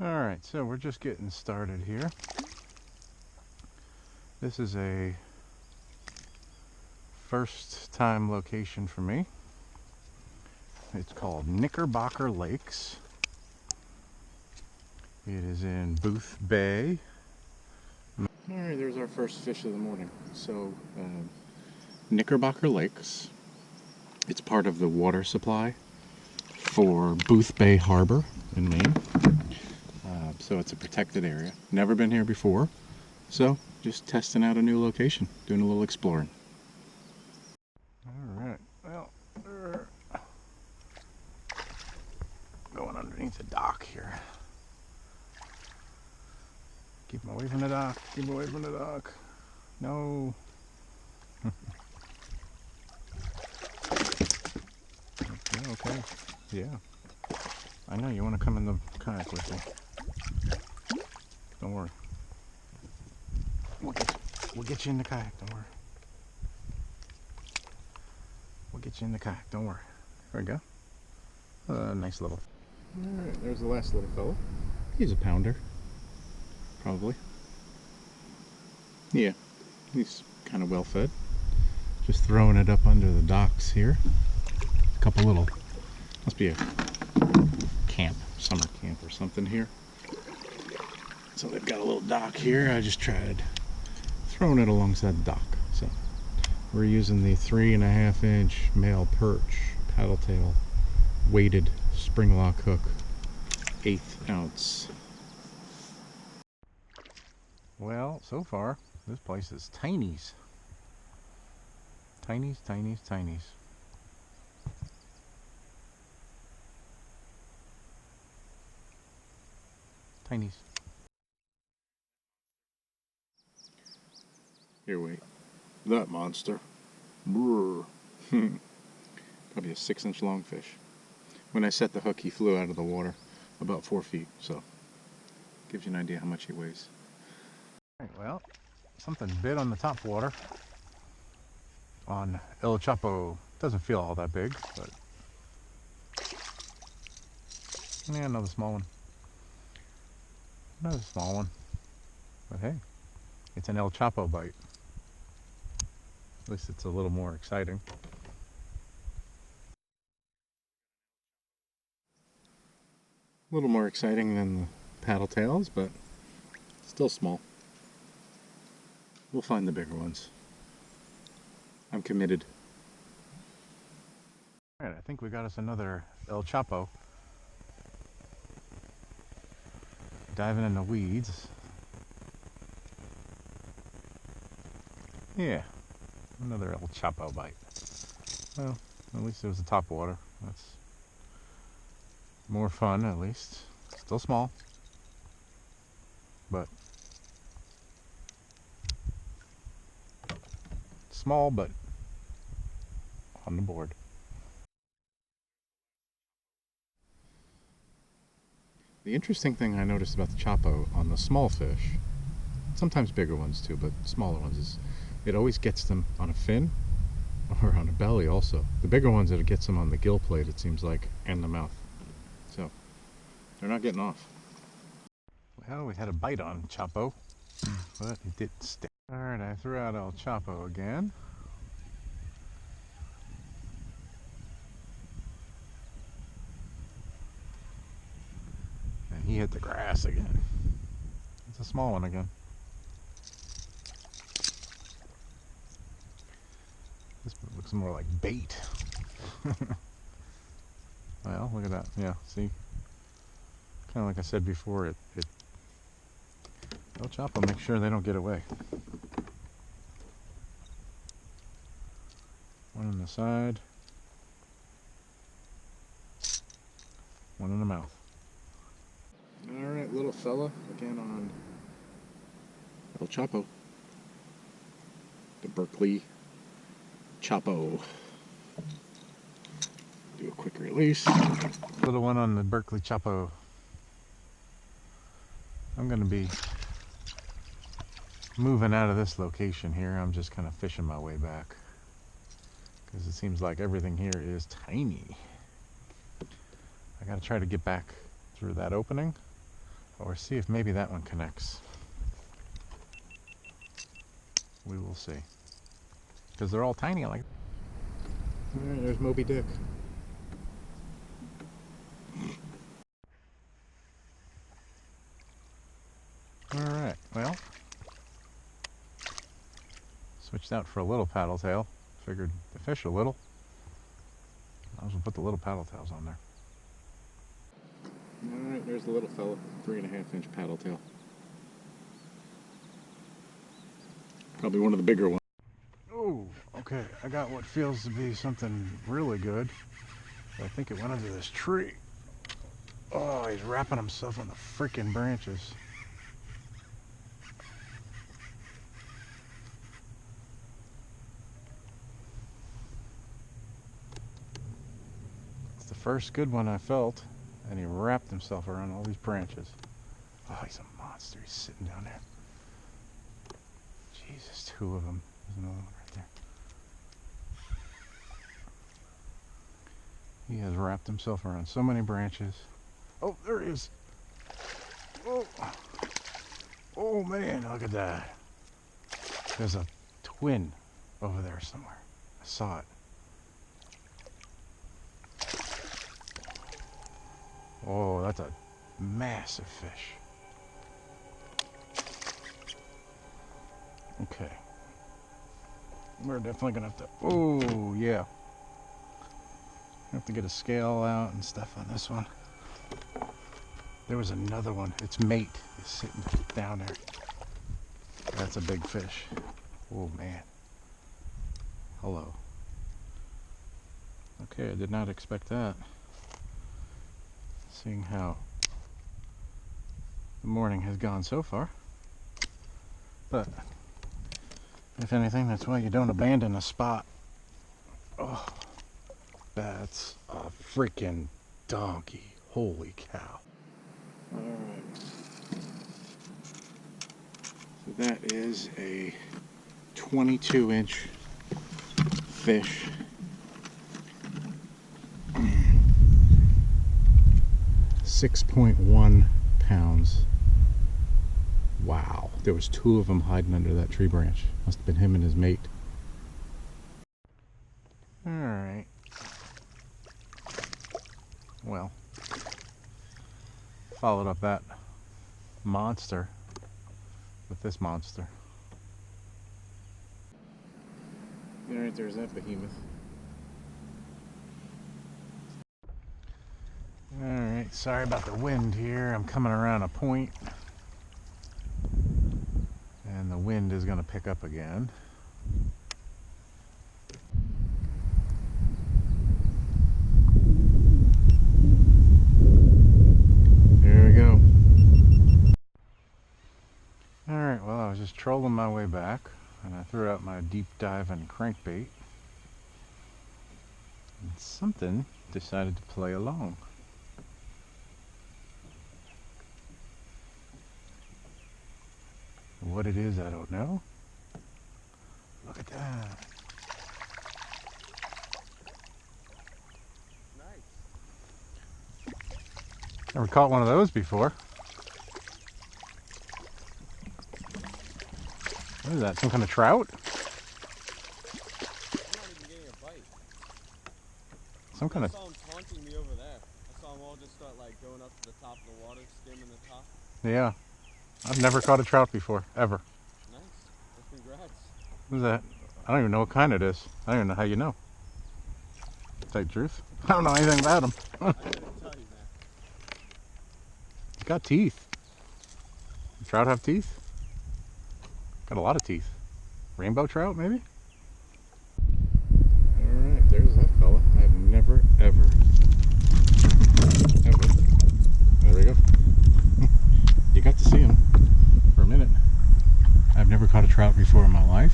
Alright, so we're just getting started here. This is a first time location for me. It's called Knickerbocker Lakes. It is in Booth Bay. Alright, there's our first fish of the morning. So, Knickerbocker Lakes. It's part of the water supply for Booth Bay Harbor in Maine. So it's a protected area. Never been here before. So, just testing out a new location, doing a little exploring. Alright, well, going underneath the dock here. Keep them away from the dock, keep them away from the dock. No. Okay, yeah. I know you want to come in the kayak with me. Don't worry. We'll get you in the kayak, don't worry. We'll get you in the kayak, don't worry. There we go. Nice little. Alright, there's the last little fella. He's a pounder. Probably. Yeah, he's kind of well fed. Just throwing it up under the docks here. A couple little, must be a camp, summer camp or something here. So they've got a little dock here. I just tried throwing it alongside the dock. So we're using the 3.5 inch male perch paddle tail weighted spring lock hook, 1/8 ounce. Well, so far this place is tinies. Tinies, tinies, tinies. Tinies. Here, wait. That monster. Brrr. Probably a 6-inch long fish. When I set the hook, he flew out of the water about 4 feet, so gives you an idea how much he weighs. Right, well, something bit on the top water on El Chapo. Doesn't feel all that big, but yeah, another small one. Another small one. But hey, it's an El Chapo bite. At least it's a little more exciting. A little more exciting than the paddle tails, but still small. We'll find the bigger ones. I'm committed. Alright, I think we got us another El Chapo. Diving in the weeds. Yeah, another El Chapo bite. Well, at least it was the top water. That's more fun, at least. Still small, but small, but on the board. The interesting thing I noticed about the Chapo on the small fish, sometimes bigger ones too, but smaller ones, is it always gets them on a fin or on a belly also. The bigger ones, it gets them on the gill plate, it seems like, and the mouth. So, they're not getting off. Well, we had a bite on Chapo, but it didn't stick. Alright, I threw out El Chapo again. And he hit the grass again. It's a small one again. This looks more like bait. Well, look at that. Yeah, see? Kind of like I said before, El Chapo, make sure they don't get away. One on the side. One in the mouth. Alright, little fella, again on El Chapo. The Berkeley Chapo. Do a quick release. Little one on the Berkeley Chapo. I'm going to be moving out of this location here. I'm just kind of fishing my way back, because it seems like everything here is tiny. I got to try to get back through that opening. Or see if maybe that one connects. We will see. Because they're all tiny like. Alright, there's Moby Dick. Alright, well. Switched out for a little paddle tail. Figured the fish a little. I was gonna put the little paddle tails on there. Alright, there's the little fella. 3.5-inch paddle tail. Probably one of the bigger ones. Oh, okay. I got what feels to be something really good. I think it went under this tree. Oh, he's wrapping himself on the freaking branches. It's the first good one I felt, and he wrapped himself around all these branches. Oh, he's a monster. He's sitting down there. Jesus, 2 of them. There's another one right there. He has wrapped himself around so many branches. Oh, there he is. Oh, oh man, look at that. There's a twin over there somewhere. I saw it. Oh, that's a massive fish. Okay. We're definitely gonna have to, oh yeah. Have to get a scale out and stuff on this one. There was another one. Its mate is sitting down there. That's a big fish. Oh man. Hello. Okay, I did not expect that. Seeing how the morning has gone so far. But if anything, that's why you don't abandon a spot. Oh, that's a freaking donkey. Holy cow. Alright. So that is a 22-inch fish. .1 pounds. Wow. There was 2 of them hiding under that tree branch. Must have been him and his mate. Alright. Well, followed up that monster with this monster. Alright, there's that behemoth. Alright, sorry about the wind here. I'm coming around a point. And the wind is going to pick up again. There we go. Alright, well, I was just trolling my way back, and I threw out my deep dive and crankbait. And something decided to play along. What it is, I don't know. Look at that. Nice. Never caught one of those before. What is that? Some kind of trout? I'm not even getting a bite. Some kind of. I saw him taunting me over there. I saw them all just start like going up to the top of the water, skimming the top. Yeah. I've never caught a trout before, ever. Nice. Well, congrats. What is that? I don't even know what kind it is. I don't even know how you know. Tell you the truth. I don't know anything about them. I couldn't tell you, man. It's got teeth. Trout have teeth? Got a lot of teeth. Rainbow trout, maybe? Alright, there's that fella. I've never, ever. There we go. You got to see him for a minute. I've never caught a trout before in my life.